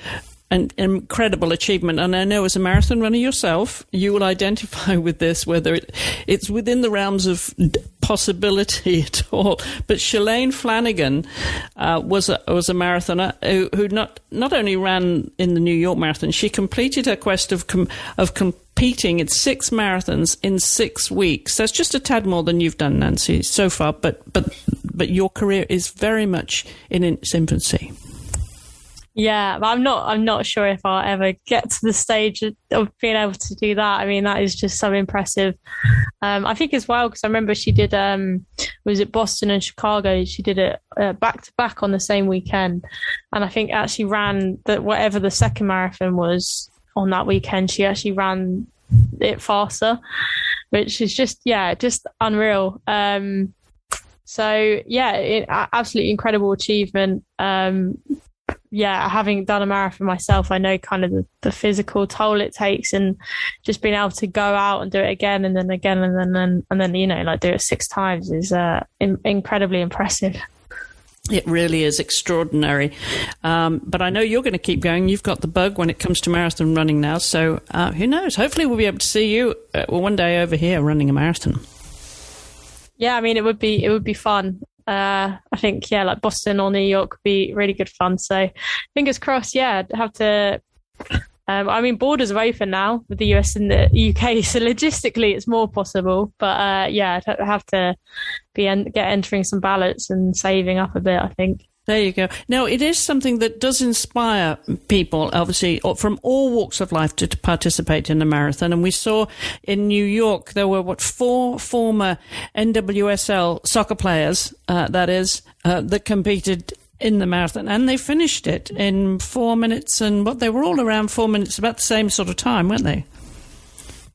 incredible achievement, and I know as a marathon runner yourself, you will identify with this, whether it's within the realms of possibility at all. But Shalane Flanagan was a marathoner who not only ran in the New York Marathon, she completed her quest of competing in 6 marathons in 6 weeks. That's just a tad more than you've done, Nancy, so far. But your career is very much in its infancy. Yeah, but I'm not sure if I'll ever get to the stage of being able to do that. I mean, that is just so impressive. I think as well, because I remember she did, was it Boston and Chicago? She did it back to back on the same weekend. And I think actually ran whatever the second marathon was on that weekend, she actually ran it faster, which is just unreal. So yeah, absolutely incredible achievement. Having done a marathon myself, I know kind of the physical toll it takes, and just being able to go out and do it again and then again and then you know, like do it 6 times is incredibly impressive. It really is extraordinary. But I know you're going to keep going. You've got the bug when it comes to marathon running now. So who knows? Hopefully we'll be able to see you one day over here running a marathon. Yeah, I mean, it would be fun. I think, like Boston or New York would be really good fun. So fingers crossed, have to... I mean, borders are open now with the US and the UK, so logistically it's more possible. But I'd have to get entering some ballots and saving up a bit, I think. There you go. Now, it is something that does inspire people, obviously, from all walks of life to participate in the marathon. And we saw in New York, there were, 4 former NWSL soccer players, that competed in the marathon. And they finished it in 4 minutes. And they were all around 4 minutes, about the same sort of time, weren't they?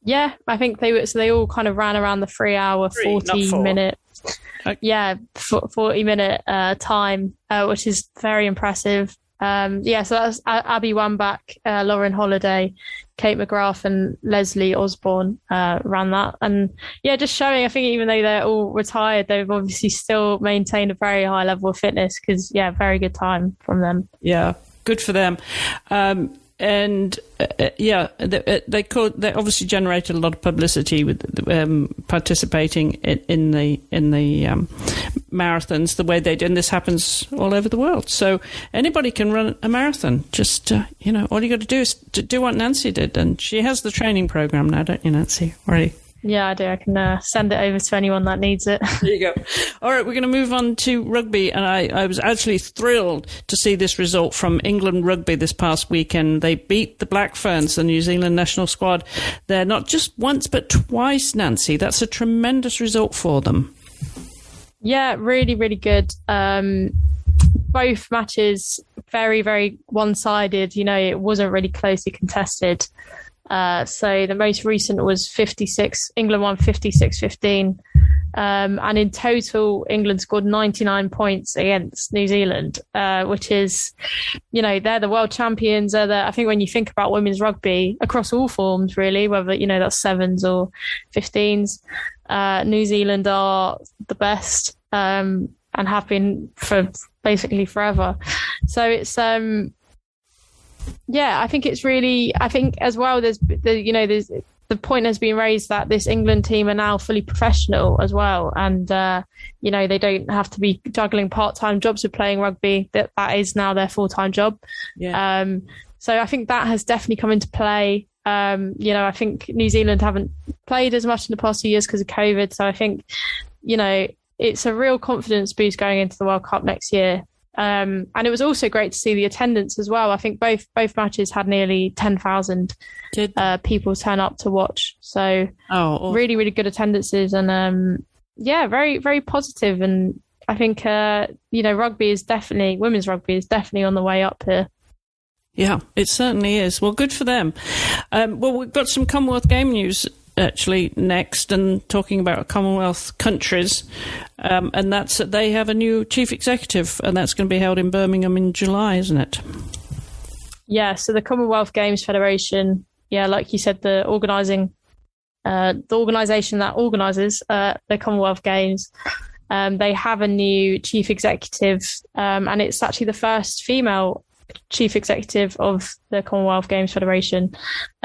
Yeah, I think they were. So they all kind of ran around the 3 hour, 40 minute. 40-minute time, which is very impressive. So that's Abby Wambach, Lauren Holiday, Kate McGrath and Leslie Osborne ran that. And just showing, I think even though they're all retired, they've obviously still maintained a very high level of fitness, because very good time from them. Yeah, good for them. And they obviously generated a lot of publicity with participating in the marathons the way they do, and this happens all over the world. So anybody can run a marathon. Just all you got to do is to do what Nancy did, and she has the training program now, don't you, Nancy? Already. Yeah, I do. I can send it over to anyone that needs it. There you go. All right, we're going to move on to rugby. And I was actually thrilled to see this result from England rugby this past weekend. They beat the Black Ferns, the New Zealand national squad. They're not just once, but twice, Nancy. That's a tremendous result for them. Yeah, really, really good. Both matches very, very one-sided. It wasn't really closely contested. So the most recent was 56. England won 56-15. And in total, England scored 99 points against New Zealand, which is, they're the world champions. I think when you think about women's rugby across all forms, really, whether, that's 7s or 15s, New Zealand are the best, and have been for basically forever. So it's, I think it's really, I think as well, there's the point has been raised that this England team are now fully professional as well. And, they don't have to be juggling part-time jobs with playing rugby. That is now their full-time job. Yeah. So I think that has definitely come into play. I think New Zealand haven't played as much in the past few years because of COVID. So I think, it's a real confidence boost going into the World Cup next year. And it was also great to see the attendance as well. I think both matches had nearly 10,000 people turn up to watch. So really, really good attendances, and very, very positive. And I think women's rugby is definitely on the way up here. Yeah, it certainly is. Well, good for them. Well, we've got some Commonwealth Game news actually next, and talking about Commonwealth countries, and that's that they have a new chief executive, and that's going to be held in Birmingham in July, isn't it? Yeah, so the Commonwealth Games Federation, like you said, the organisation that organises the Commonwealth Games, they have a new chief executive, and it's actually the first female chief executive of the Commonwealth Games Federation.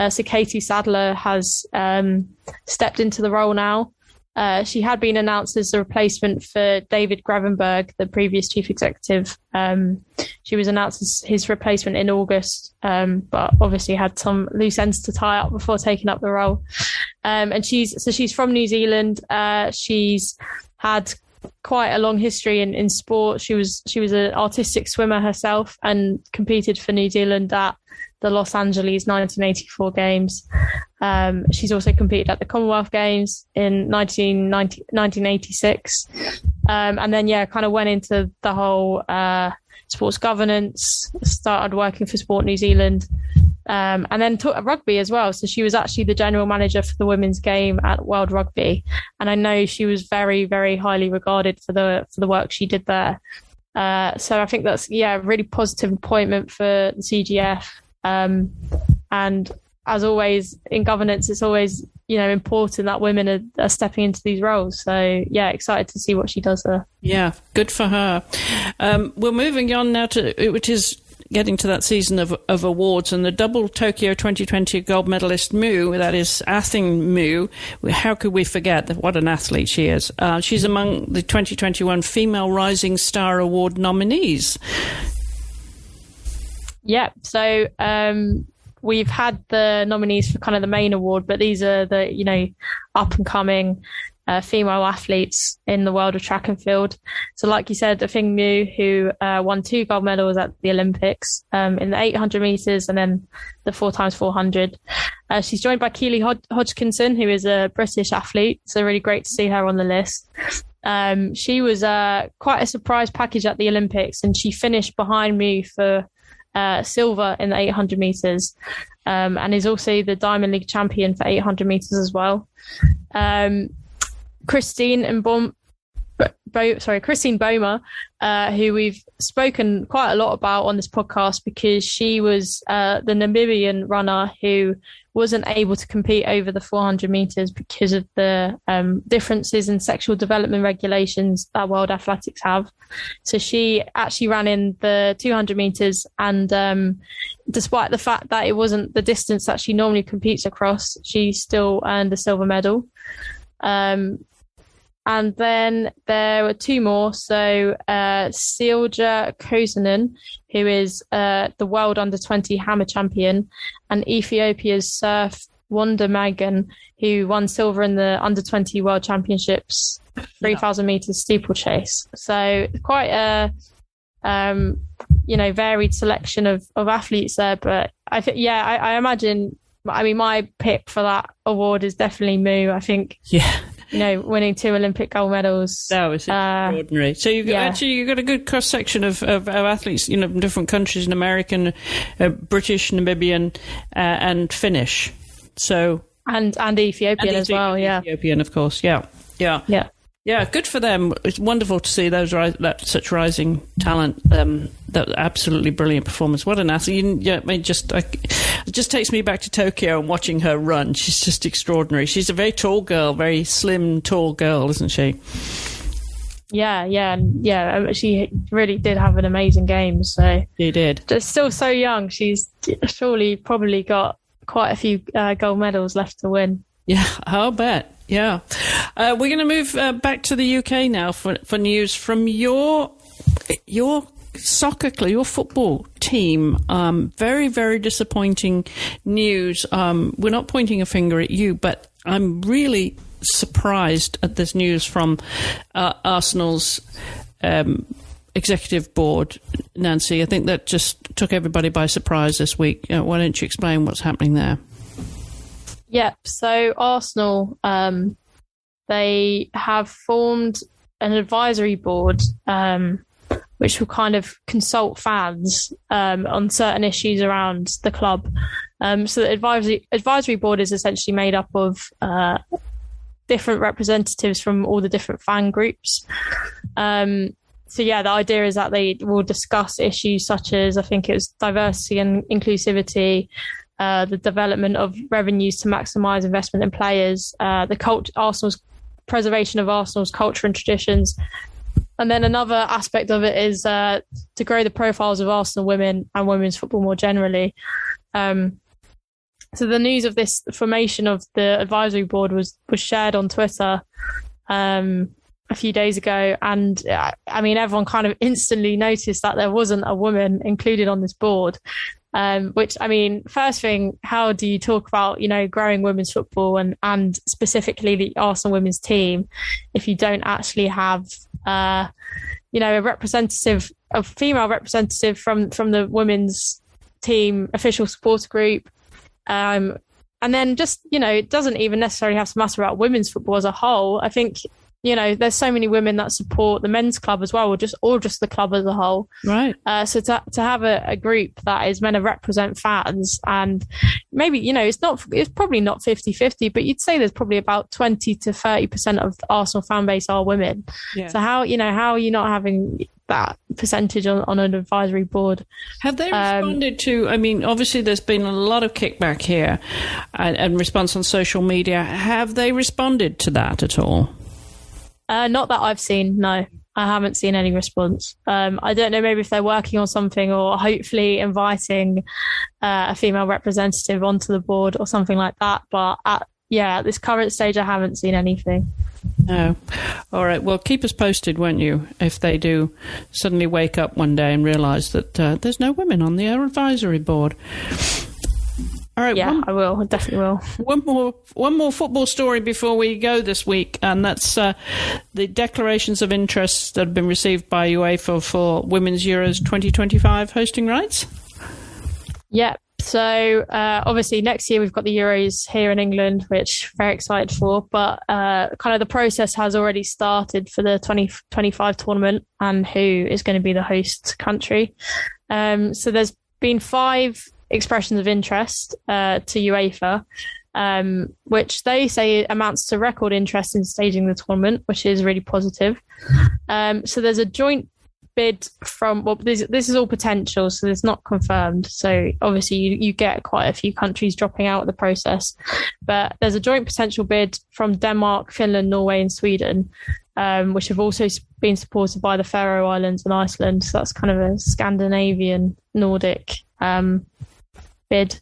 So Katie Sadler has stepped into the role now. She had been announced as the replacement for David Gravenberg, the previous chief executive. She was announced as his replacement in August, but obviously had some loose ends to tie up before taking up the role. And she's from New Zealand. She's had quite a long history in sport. She was an artistic swimmer herself and competed for New Zealand at the Los Angeles 1984 Games. She's also competed at the Commonwealth Games in 1986. And then, kind of went into the whole sports governance, started working for Sport New Zealand, and then took rugby as well. So she was actually the general manager for the women's game at World Rugby. And I know she was very, very highly regarded for the work she did there. So I think that's, a really positive appointment for the CGF. And as always in governance, it's always, important that women are stepping into these roles. So excited to see what she does there. Yeah, good for her. We're moving on now to, which is getting to that season of awards, and the double Tokyo 2020 gold medalist Mu, that is Athing Mu. How could we forget that? What an athlete she is. She's among the 2021 Female Rising Star Award nominees. Yeah, so we've had the nominees for kind of the main award, but these are the, up and coming female athletes in the world of track and field. So like you said, Athing Mu, who won 2 gold medals at the Olympics in the 800 metres and then the 4x400. She's joined by Keely Hodgkinson, who is a British athlete. So really great to see her on the list. She was quite a surprise package at the Olympics, and she finished behind Mu for silver in the 800 metres, and is also the Diamond League champion for 800 metres as well. Christine Boma, who we've spoken quite a lot about on this podcast because she was the Namibian runner who wasn't able to compete over the 400 metres because of the differences in sexual development regulations that World Athletics have. So she actually ran in the 200 metres, and despite the fact that it wasn't the distance that she normally competes across, she still earned a silver medal. And then there were 2 more. So Silja Kosonen, who is the world under-20 hammer champion, and Ethiopia's Surf Wonder Magan, who won silver in the under-20 world championships, 3,000 metres steeplechase. So quite a varied selection of athletes there. But I think, I imagine, my pick for that award is definitely Mu. I think, winning 2 Olympic gold medals. That was extraordinary. So you've got a good cross section of athletes, from different countries: an American, British, Namibian, and Finnish. So and Ethiopian as well. Yeah, Ethiopian, of course. Yeah. Good for them. It's wonderful to see such rising talent. That absolutely brilliant performance. What an athlete! It just takes me back to Tokyo and watching her run. She's just extraordinary. She's a very tall girl, very slim, tall girl, isn't she? Yeah. She really did have an amazing game. So she did. Just still so young. She's surely probably got quite a few gold medals left to win. Yeah, I'll bet. Yeah. We're going to move back to the UK now for news from your soccer club, your football team. Very, very disappointing news. We're not pointing a finger at you, but I'm really surprised at this news from Arsenal's executive board, Nancy. I think that just took everybody by surprise this week. Why don't you explain what's happening there? Yep. So Arsenal, they have formed an advisory board which will kind of consult fans on certain issues around the club. So the advisory board is essentially made up of different representatives from all the different fan groups. So yeah, the idea is that they will discuss issues such as, I think it was diversity and inclusivity, the development of revenues to maximise investment in players, Arsenal's preservation of Arsenal's culture and traditions. And then another aspect of it is to grow the profiles of Arsenal women and women's football more generally. So the news of this formation of the advisory board was shared on Twitter a few days ago. And I mean, everyone kind of instantly noticed that there wasn't a woman included on this board. Which, I mean, first thing, how do you talk about, growing women's football and specifically the Arsenal women's team if you don't actually have, a female representative from the women's team official supporter group? And then just, it doesn't even necessarily have to matter about women's football as a whole. I think, there's so many women that support the men's club as well, or just the club as a whole. Right. So to have a group that is meant to represent fans, and maybe, it's probably not 50-50, but you'd say there's probably about 20 to 30% of the Arsenal fan base are women. Yeah. So how are you not having that percentage on an advisory board? Have they responded to, obviously there's been a lot of kickback here and response on social media. Have they responded to that at all? Not that I've seen, no. I haven't seen any response. I don't know, maybe if they're working on something or hopefully inviting a female representative onto the board or something like that. But at this current stage, I haven't seen anything. No. All right. Well, keep us posted, won't you, if they do suddenly wake up one day and realise that there's no women on the advisory board. All right. Yeah, I will. I definitely will. One more football story before we go this week, and that's the declarations of interest that have been received by UEFA for Women's Euros 2025 hosting rights. Yeah. So obviously next year we've got the Euros here in England, which I'm very excited for. But kind of the process has already started for the 2025 tournament and who is going to be the host country. So there's been 5 expressions of interest to UEFA, which they say amounts to record interest in staging the tournament, which is really positive. So there's a joint bid from, this is all potential, so it's not confirmed. So obviously you get quite a few countries dropping out of the process, but there's a joint potential bid from Denmark, Finland, Norway and Sweden, which have also been supported by the Faroe Islands and Iceland. So that's kind of a Scandinavian Nordic bid.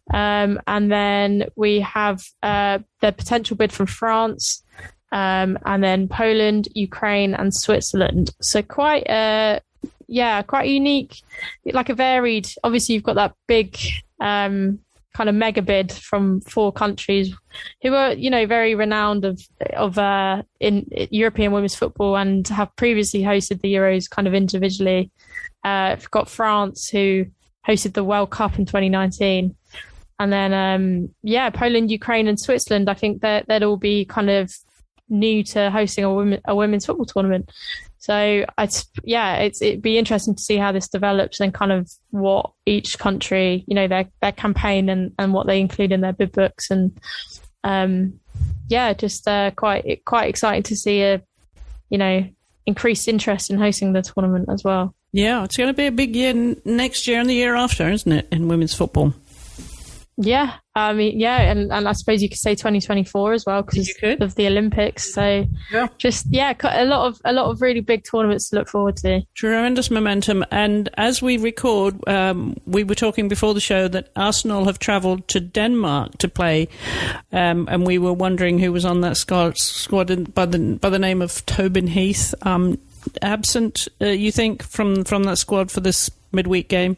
And then we have the potential bid from France, and then Poland, Ukraine and Switzerland. So quite unique, like a varied, obviously you've got that big kind of mega bid from 4 countries who are, very renowned in European women's football and have previously hosted the Euros kind of individually. We've got France, who hosted the World Cup in 2019. And then, Poland, Ukraine and Switzerland, I think that they'd all be kind of new to hosting a women's football tournament. So it'd be interesting to see how this develops and kind of what each country, their campaign and what they include in their bid books. And just quite exciting to see increased interest in hosting the tournament as well. Yeah, it's going to be a big year next year and the year after, isn't it, in women's football? Yeah, and I suppose you could say 2024 as well because of the Olympics. So a lot of really big tournaments to look forward to. Tremendous momentum. And as we record, we were talking before the show that Arsenal have travelled to Denmark to play, and we were wondering who was on that squad by the name of Tobin Heath. Absent, you think, from that squad for this midweek game?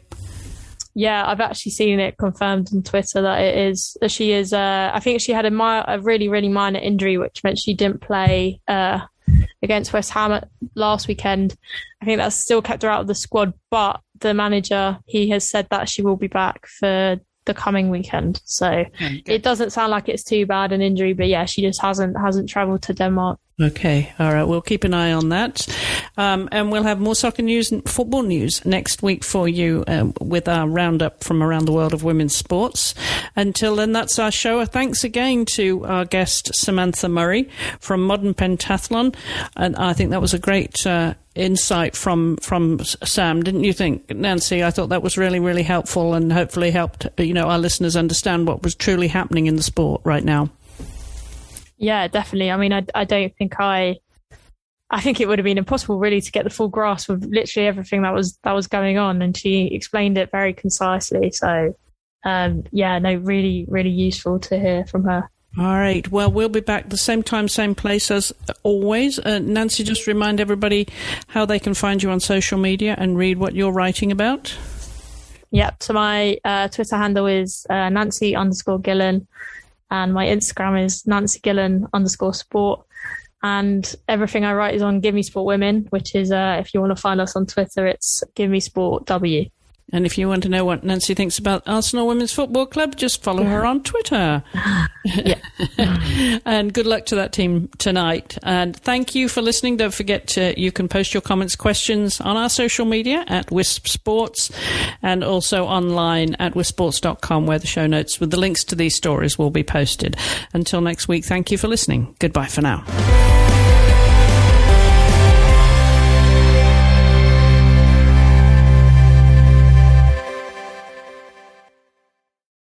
Yeah, I've actually seen it confirmed on Twitter that she is. I think she had a really, really minor injury, which meant she didn't play against West Ham last weekend. I think that's still kept her out of the squad, but the manager, he has said that she will be back for the coming weekend. So it doesn't sound like it's too bad an injury, but yeah, she just hasn't travelled to Denmark. Okay, all right. We'll keep an eye on that, and we'll have more soccer news and football news next week for you with our roundup from around the world of women's sports. Until then, that's our show. Thanks again to our guest Samantha Murray from Modern Pentathlon, and I think that was a great insight from Sam, didn't you think, Nancy? I thought that was really, really helpful, and hopefully helped our listeners understand what was truly happening in the sport right now. Yeah, definitely. I mean, I don't think I think it would have been impossible really to get the full grasp of literally everything that was going on, and she explained it very concisely. So, really, really useful to hear from her. All right. Well, we'll be back the same time, same place as always. Nancy, just remind everybody how they can find you on social media and read what you're writing about. Yep. So my Twitter handle is Nancy_Gillen. And my Instagram is NancyGillen_sport. And everything I write is on Give Me Sport Women, which is, if you want to find us on Twitter, it's Give Me Sport W. And if you want to know what Nancy thinks about Arsenal Women's Football Club, just follow her on Twitter. Yeah. And good luck to that team tonight. And thank you for listening. Don't forget you can post your comments, questions on our social media at Wisp Sports, and also online at wispsports.com, where the show notes with the links to these stories will be posted. Until next week, thank you for listening. Goodbye for now.